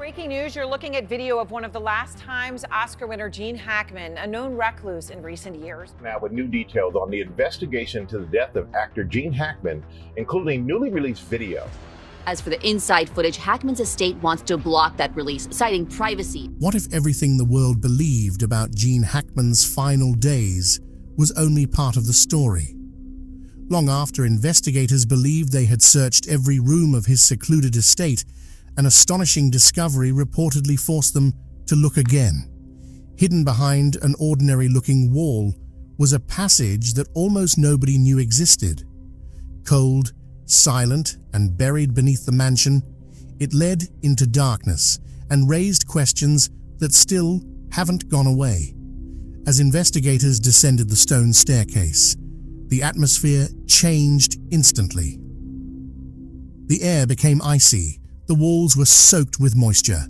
Breaking news, you're looking at video of one of the last times Oscar winner Gene Hackman, a known recluse in recent years. Now with new details on the investigation into the death of actor Gene Hackman, including newly released video. As for the inside footage, Hackman's estate wants to block that release, citing privacy. What if everything the world believed about Gene Hackman's final days was only part of the story? Long after investigators believed they had searched every room of his secluded estate, an astonishing discovery reportedly forced them to look again. Hidden behind an ordinary-looking wall was a passage that almost nobody knew existed. Cold, silent, and buried beneath the mansion, it led into darkness and raised questions that still haven't gone away. As investigators descended the stone staircase, the atmosphere changed instantly. The air became icy, the walls were soaked with moisture,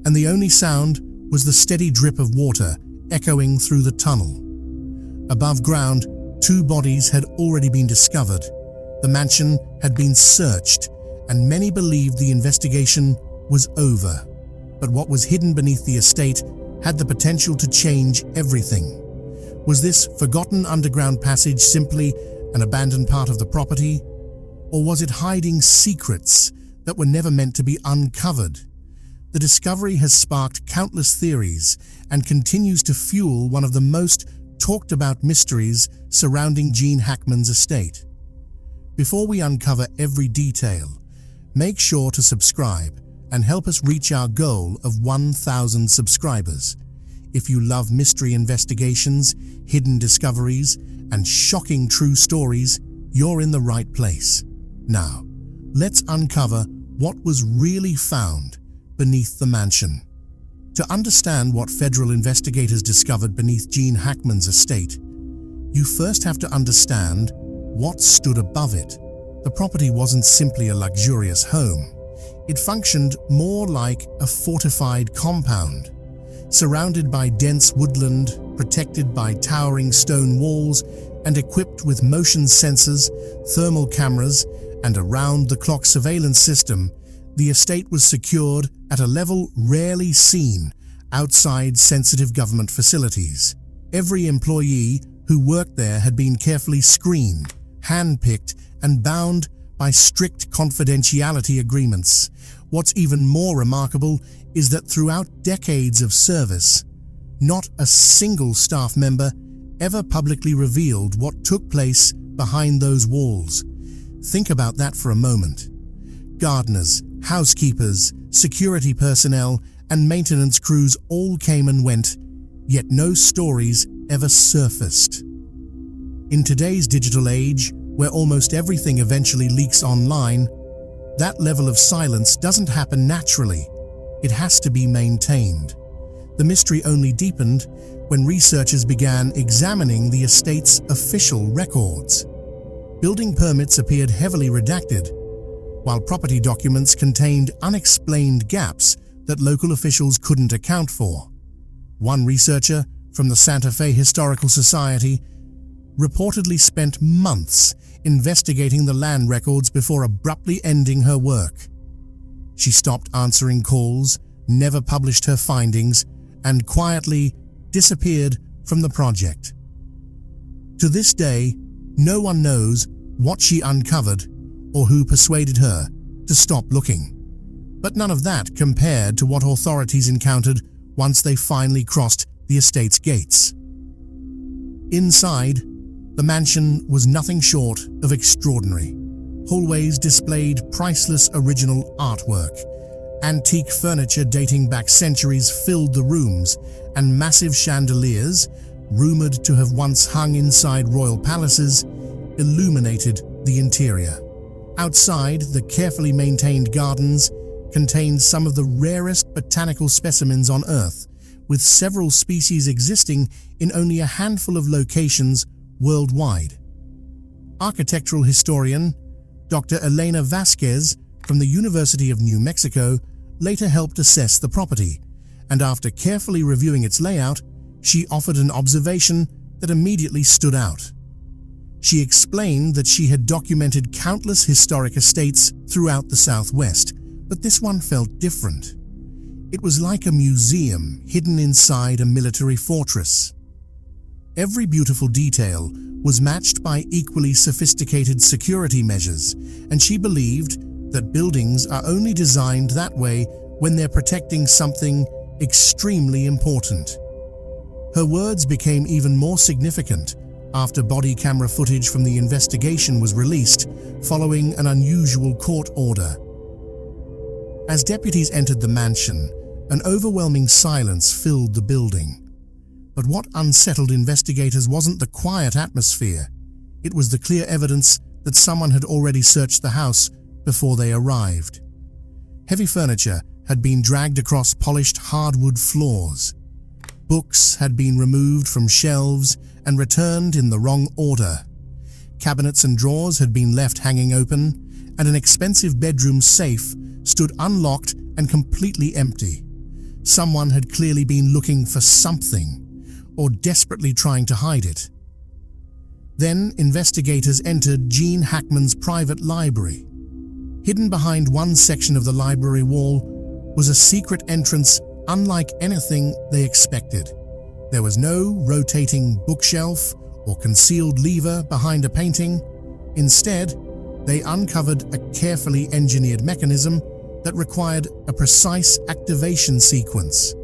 and the only sound was the steady drip of water echoing through the tunnel. Above ground, 2 bodies had already been discovered. The mansion had been searched, and many believed the investigation was over. But what was hidden beneath the estate had the potential to change everything. Was this forgotten underground passage simply an abandoned part of the property? Or was it hiding secrets that were never meant to be uncovered? The discovery has sparked countless theories and continues to fuel one of the most talked about mysteries surrounding Gene Hackman's estate. Before we uncover every detail, make sure to subscribe and help us reach our goal of 1,000 subscribers. If you love mystery investigations, hidden discoveries, and shocking true stories, you're in the right place. Now, let's uncover what was really found beneath the mansion. To understand what federal investigators discovered beneath Gene Hackman's estate, you first have to understand what stood above it. The property wasn't simply a luxurious home. It functioned more like a fortified compound. Surrounded by dense woodland, protected by towering stone walls, and equipped with motion sensors, thermal cameras, and a round-the-clock surveillance system, the estate was secured at a level rarely seen outside sensitive government facilities. Every employee who worked there had been carefully screened, handpicked, and bound by strict confidentiality agreements. What's even more remarkable is that throughout decades of service, not a single staff member ever publicly revealed what took place behind those walls. Think about that for a moment. Gardeners, housekeepers, security personnel, and maintenance crews all came and went, yet no stories ever surfaced. In today's digital age, where almost everything eventually leaks online, that level of silence doesn't happen naturally. It has to be maintained. The mystery only deepened when researchers began examining the estate's official records. Building permits appeared heavily redacted, while property documents contained unexplained gaps that local officials couldn't account for. One researcher from the Santa Fe Historical Society reportedly spent months investigating the land records before abruptly ending her work. She stopped answering calls, never published her findings, and quietly disappeared from the project. To this day, no one knows what she uncovered or who persuaded her to stop looking. But none of that compared to what authorities encountered once they finally crossed the estate's gates. Inside, the mansion was nothing short of extraordinary. Hallways displayed priceless original artwork. Antique furniture dating back centuries filled the rooms, and massive chandeliers, rumored to have once hung inside royal palaces, illuminated the interior. Outside, the carefully maintained gardens contained some of the rarest botanical specimens on Earth, with several species existing in only a handful of locations worldwide. Architectural historian Dr. Elena Vasquez from the University of New Mexico later helped assess the property, and after carefully reviewing its layout, she offered an observation that immediately stood out. She explained that she had documented countless historic estates throughout the Southwest, but this one felt different. It was like a museum hidden inside a military fortress. Every beautiful detail was matched by equally sophisticated security measures, and she believed that buildings are only designed that way when they're protecting something extremely important. Her words became even more significant after body camera footage from the investigation was released following an unusual court order. As deputies entered the mansion, an overwhelming silence filled the building. But what unsettled investigators wasn't the quiet atmosphere. It was the clear evidence that someone had already searched the house before they arrived. Heavy furniture had been dragged across polished hardwood floors. Books had been removed from shelves and returned in the wrong order. Cabinets and drawers had been left hanging open, and an expensive bedroom safe stood unlocked and completely empty. Someone had clearly been looking for something, or desperately trying to hide it. Then investigators entered Gene Hackman's private library. Hidden behind one section of the library wall was a secret entrance unlike anything they expected. There was no rotating bookshelf or concealed lever behind a painting. Instead, they uncovered a carefully engineered mechanism that required a precise activation sequence.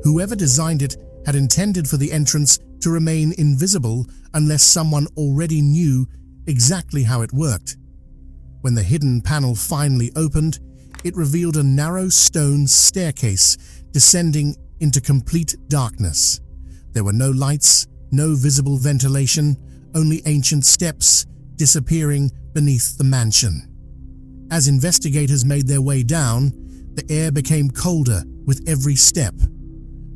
Whoever designed it had intended for the entrance to remain invisible unless someone already knew exactly how it worked. When the hidden panel finally opened, it revealed a narrow stone staircase descending into complete darkness. There were no lights, no visible ventilation, only ancient steps disappearing beneath the mansion. As investigators made their way down, the air became colder with every step.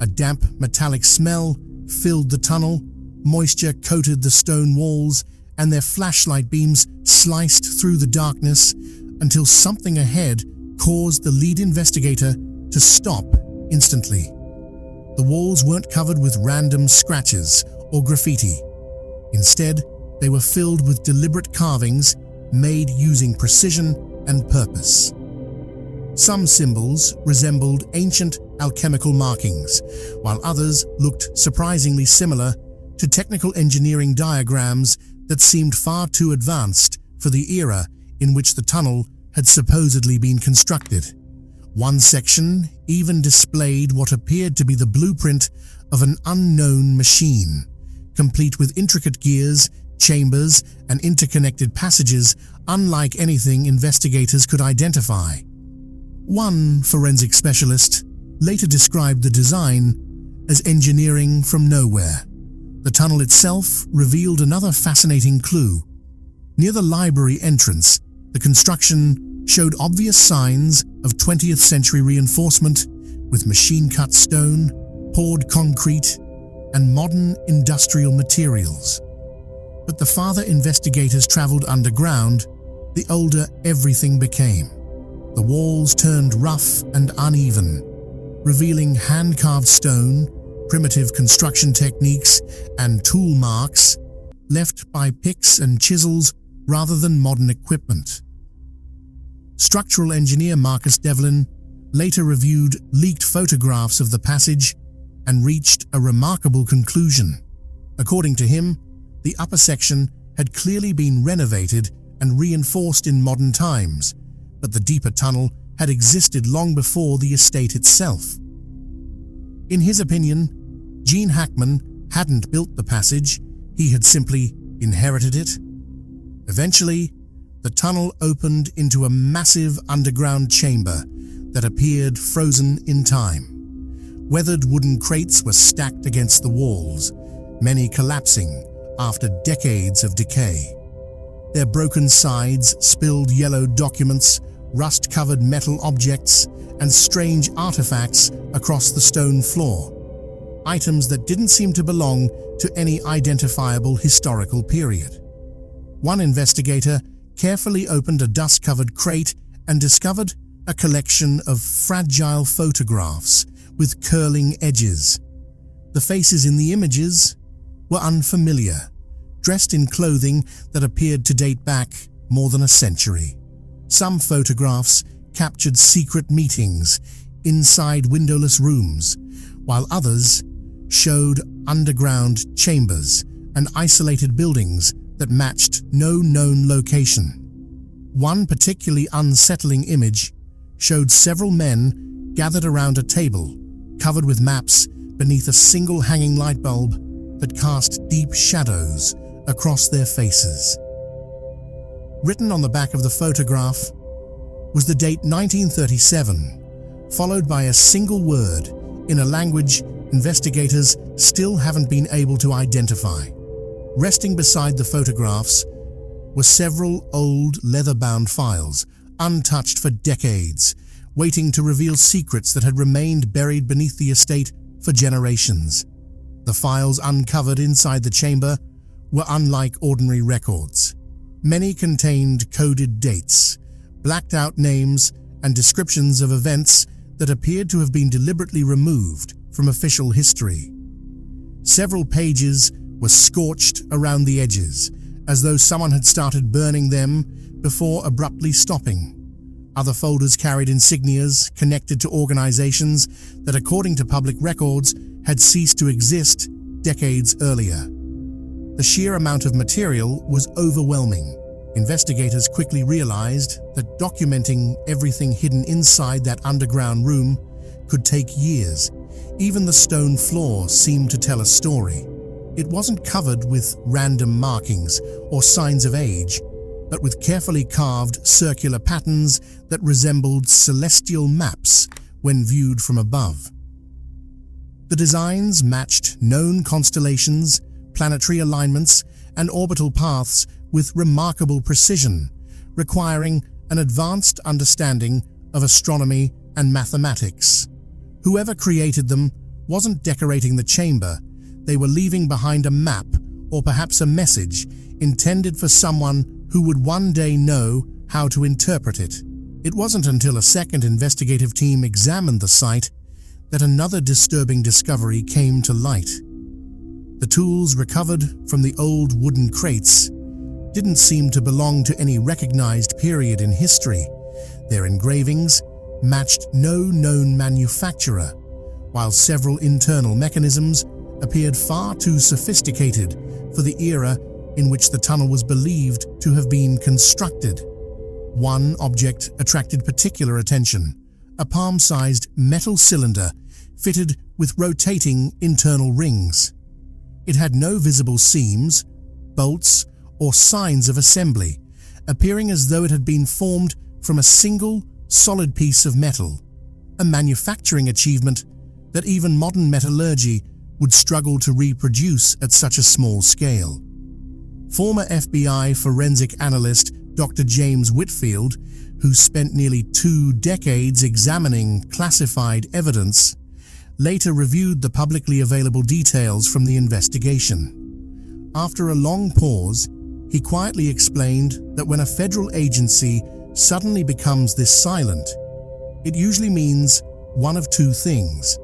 A damp, metallic smell filled the tunnel, moisture coated the stone walls, and their flashlight beams sliced through the darkness until something ahead caused the lead investigator to stop instantly. The walls weren't covered with random scratches or graffiti. Instead, they were filled with deliberate carvings made using precision and purpose. Some symbols resembled ancient alchemical markings, while others looked surprisingly similar to technical engineering diagrams that seemed far too advanced for the era in which the tunnel had supposedly been constructed. One section even displayed what appeared to be the blueprint of an unknown machine, complete with intricate gears, chambers, and interconnected passages unlike anything investigators could identify. One forensic specialist later described the design as engineering from nowhere. The tunnel itself revealed another fascinating clue. Near the library entrance, the construction showed obvious signs of 20th century reinforcement with machine-cut stone, poured concrete, and modern industrial materials. But the farther investigators traveled underground, the older everything became. The walls turned rough and uneven, revealing hand-carved stone, primitive construction techniques, and tool marks left by picks and chisels rather than modern equipment. Structural engineer Marcus Devlin later reviewed leaked photographs of the passage and reached a remarkable conclusion. According to him, the upper section had clearly been renovated and reinforced in modern times, but the deeper tunnel had existed long before the estate itself. In his opinion, Gene Hackman hadn't built the passage, he had simply inherited it. Eventually, the tunnel opened into a massive underground chamber that appeared frozen in time. Weathered wooden crates were stacked against the walls, many collapsing after decades of decay. Their broken sides spilled yellow documents, rust-covered metal objects, and strange artifacts across the stone floor. Items that didn't seem to belong to any identifiable historical period. One investigator carefully opened a dust-covered crate and discovered a collection of fragile photographs with curling edges. The faces in the images were unfamiliar, dressed in clothing that appeared to date back more than a century. Some photographs captured secret meetings, inside windowless rooms, while others showed underground chambers and isolated buildings that matched no known location. One particularly unsettling image showed several men gathered around a table, covered with maps beneath a single hanging light bulb that cast deep shadows across their faces. Written on the back of the photograph was the date 1937, followed by a single word in a language investigators still haven't been able to identify. Resting beside the photographs were several old leather-bound files, untouched for decades, waiting to reveal secrets that had remained buried beneath the estate for generations. The files uncovered inside the chamber were unlike ordinary records. Many contained coded dates, blacked-out names, and descriptions of events that appeared to have been deliberately removed from official history. Several pages were scorched around the edges, as though someone had started burning them before abruptly stopping. Other folders carried insignias connected to organizations that, according to public records, had ceased to exist decades earlier. The sheer amount of material was overwhelming. Investigators quickly realized that documenting everything hidden inside that underground room could take years. Even the stone floor seemed to tell a story. It wasn't covered with random markings or signs of age, but with carefully carved circular patterns that resembled celestial maps when viewed from above. The designs matched known constellations, planetary alignments, and orbital paths with remarkable precision, requiring an advanced understanding of astronomy and mathematics. Whoever created them wasn't decorating the chamber. They were leaving behind a map or perhaps a message intended for someone who would one day know how to interpret it. It wasn't until a second investigative team examined the site that another disturbing discovery came to light. The tools recovered from the old wooden crates didn't seem to belong to any recognized period in history. Their engravings matched no known manufacturer, while several internal mechanisms appeared far too sophisticated for the era in which the tunnel was believed to have been constructed. One object attracted particular attention: a palm-sized metal cylinder fitted with rotating internal rings. It had no visible seams, bolts, or signs of assembly, appearing as though it had been formed from a single, solid piece of metal, a manufacturing achievement that even modern metallurgy would struggle to reproduce at such a small scale. Former FBI forensic analyst Dr. James Whitfield, who spent nearly 2 decades examining classified evidence, later reviewed the publicly available details from the investigation. After a long pause, he quietly explained that when a federal agency suddenly becomes this silent, it usually means one of two things.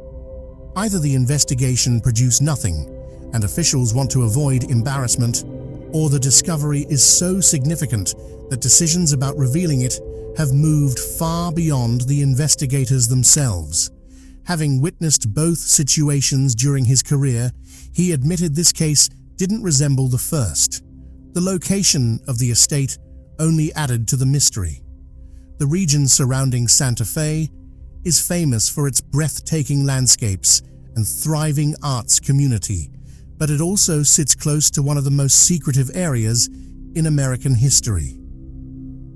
Either the investigation produced nothing, and officials want to avoid embarrassment, or the discovery is so significant that decisions about revealing it have moved far beyond the investigators themselves. Having witnessed both situations during his career, he admitted this case didn't resemble the first. The location of the estate only added to the mystery. The region surrounding Santa Fe is famous for its breathtaking landscapes and thriving arts community, but it also sits close to one of the most secretive areas in American history.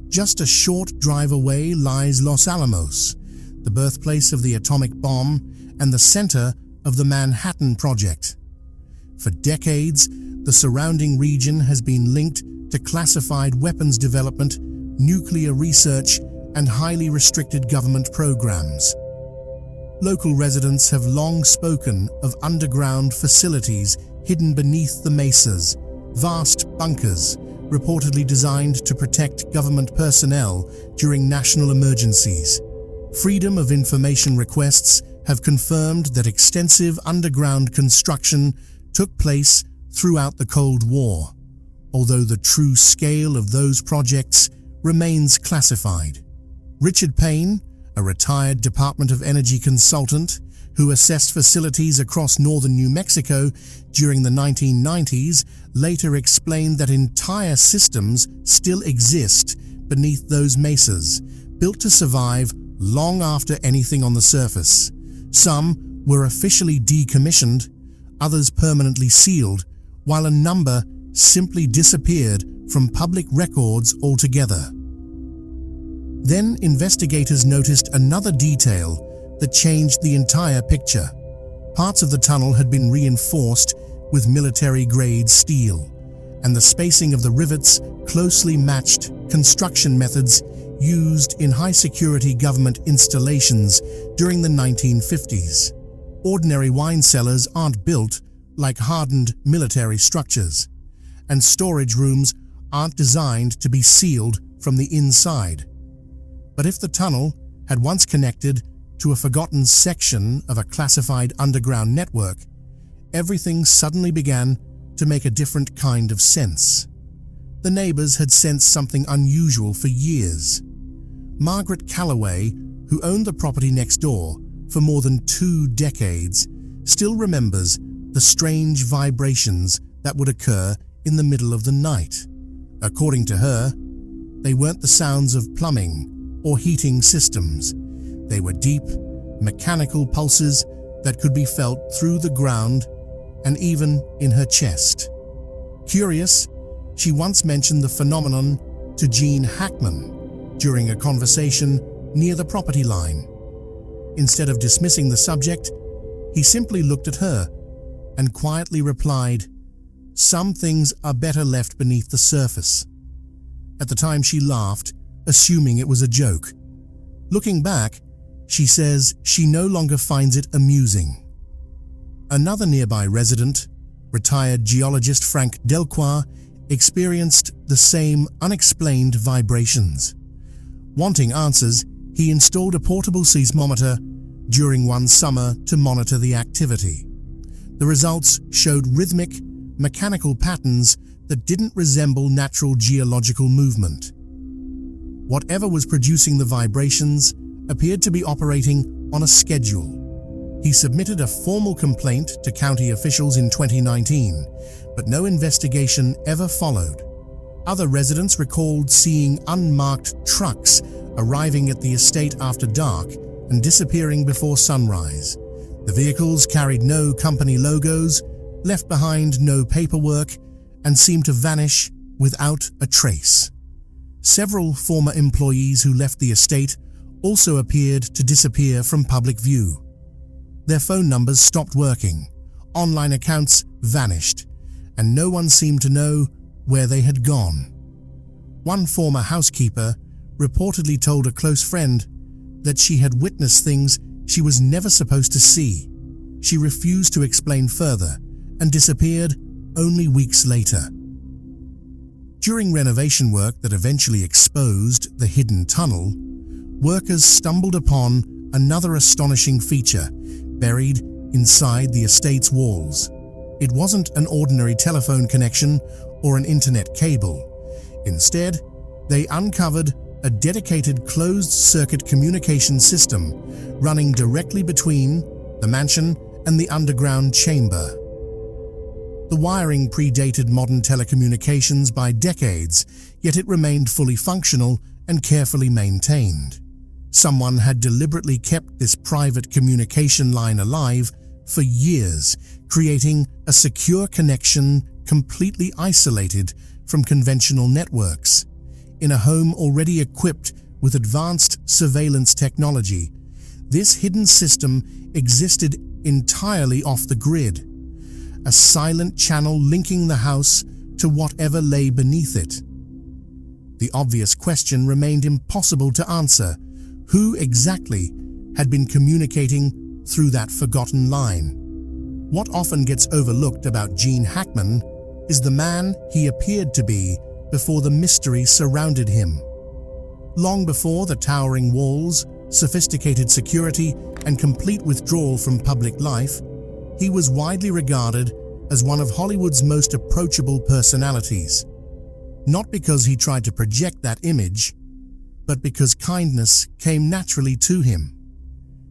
Just a short drive away lies Los Alamos, the birthplace of the atomic bomb and the center of the Manhattan Project. For decades, the surrounding region has been linked to classified weapons development, nuclear research, and highly restricted government programs. Local residents have long spoken of underground facilities hidden beneath the mesas, vast bunkers reportedly designed to protect government personnel during national emergencies. Freedom of Information requests have confirmed that extensive underground construction took place throughout the Cold War, although the true scale of those projects remains classified. Richard Payne, a retired Department of Energy consultant who assessed facilities across northern New Mexico during the 1990s, later explained that entire systems still exist beneath those mesas, built to survive long after anything on the surface. Some were officially decommissioned, others permanently sealed, while a number simply disappeared from public records altogether. Then investigators noticed another detail that changed the entire picture. Parts of the tunnel had been reinforced with military-grade steel, and the spacing of the rivets closely matched construction methods used in high-security government installations during the 1950s. Ordinary wine cellars aren't built like hardened military structures, and storage rooms aren't designed to be sealed from the inside. But if the tunnel had once connected to a forgotten section of a classified underground network, everything suddenly began to make a different kind of sense. The neighbors had sensed something unusual for years. Margaret Calloway, who owned the property next door for more than 2 decades, still remembers the strange vibrations that would occur in the middle of the night. According to her, they weren't the sounds of plumbing or heating systems. They were deep, mechanical pulses that could be felt through the ground and even in her chest. Curious, she once mentioned the phenomenon to Gene Hackman during a conversation near the property line. Instead of dismissing the subject, he simply looked at her and quietly replied, "Some things are better left beneath the surface." At the time she laughed, assuming it was a joke. Looking back, she says she no longer finds it amusing. Another nearby resident, retired geologist Frank Delcroix, experienced the same unexplained vibrations. Wanting answers, he installed a portable seismometer during one summer to monitor the activity. The results showed rhythmic, mechanical patterns that didn't resemble natural geological movement. Whatever was producing the vibrations appeared to be operating on a schedule. He submitted a formal complaint to county officials in 2019, but no investigation ever followed. Other residents recalled seeing unmarked trucks arriving at the estate after dark and disappearing before sunrise. The vehicles carried no company logos, left behind no paperwork, and seemed to vanish without a trace. Several former employees who left the estate also appeared to disappear from public view. Their phone numbers stopped working, online accounts vanished, and no one seemed to know where they had gone. One former housekeeper reportedly told a close friend that she had witnessed things she was never supposed to see. She refused to explain further and disappeared only weeks later. During renovation work that eventually exposed the hidden tunnel, workers stumbled upon another astonishing feature buried inside the estate's walls. It wasn't an ordinary telephone connection or an internet cable. Instead, they uncovered a dedicated closed-circuit communication system running directly between the mansion and the underground chamber. The wiring predated modern telecommunications by decades, yet it remained fully functional and carefully maintained. Someone had deliberately kept this private communication line alive for years, creating a secure connection completely isolated from conventional networks. In a home already equipped with advanced surveillance technology, this hidden system existed entirely off the grid, a silent channel linking the house to whatever lay beneath it. The obvious question remained impossible to answer: who exactly had been communicating through that forgotten line? What often gets overlooked about Gene Hackman is the man he appeared to be before the mystery surrounded him. Long before the towering walls, sophisticated security, and complete withdrawal from public life, he was widely regarded as one of Hollywood's most approachable personalities. Not because he tried to project that image, but because kindness came naturally to him.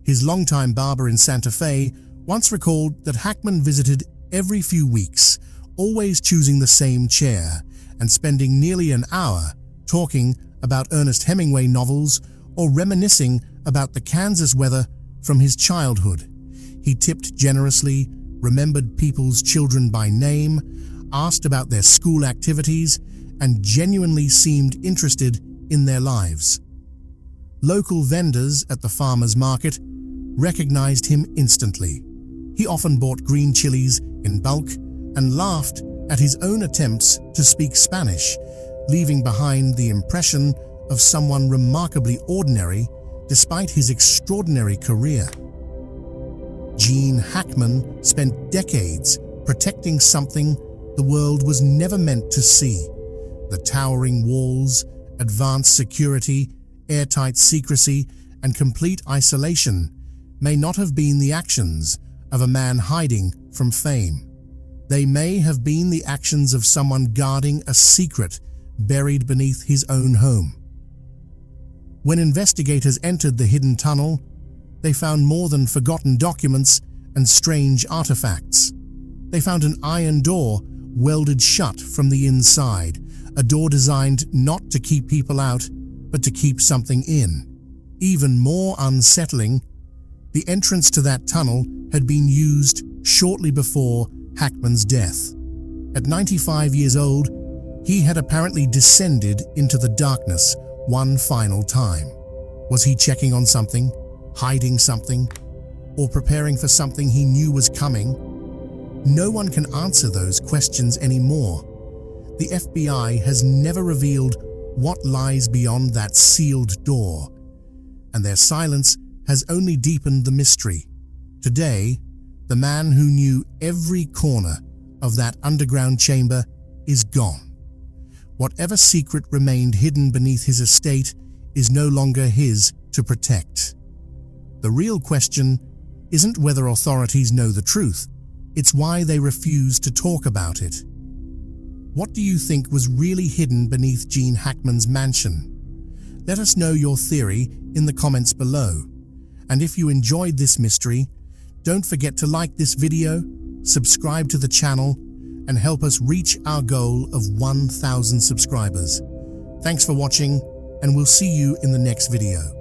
His longtime barber in Santa Fe once recalled that Hackman visited every few weeks, always choosing the same chair and spending nearly an hour talking about Ernest Hemingway novels or reminiscing about the Kansas weather from his childhood. He tipped generously, remembered people's children by name, asked about their school activities, and genuinely seemed interested in their lives. Local vendors at the farmers' market recognized him instantly. He often bought green chilies in bulk and laughed at his own attempts to speak Spanish, leaving behind the impression of someone remarkably ordinary despite his extraordinary career. Gene Hackman spent decades protecting something the world was never meant to see. The towering walls, advanced security, airtight secrecy, and complete isolation may not have been the actions of a man hiding from fame. They may have been the actions of someone guarding a secret buried beneath his own home. When investigators entered the hidden tunnel, they found more than forgotten documents and strange artifacts. They found an iron door welded shut from the inside, a door designed not to keep people out, but to keep something in. Even more unsettling, the entrance to that tunnel had been used shortly before Hackman's death. At 95 years old, he had apparently descended into the darkness one final time. Was he checking on something, hiding something, or preparing for something he knew was coming? No one can answer those questions anymore. The FBI has never revealed what lies beyond that sealed door, and their silence has only deepened the mystery. Today, the man who knew every corner of that underground chamber is gone. Whatever secret remained hidden beneath his estate is no longer his to protect. The real question isn't whether authorities know the truth, it's why they refuse to talk about it. What do you think was really hidden beneath Gene Hackman's mansion? Let us know your theory in the comments below. And if you enjoyed this mystery, don't forget to like this video, subscribe to the channel, and help us reach our goal of 1,000 subscribers. Thanks for watching, and we'll see you in the next video.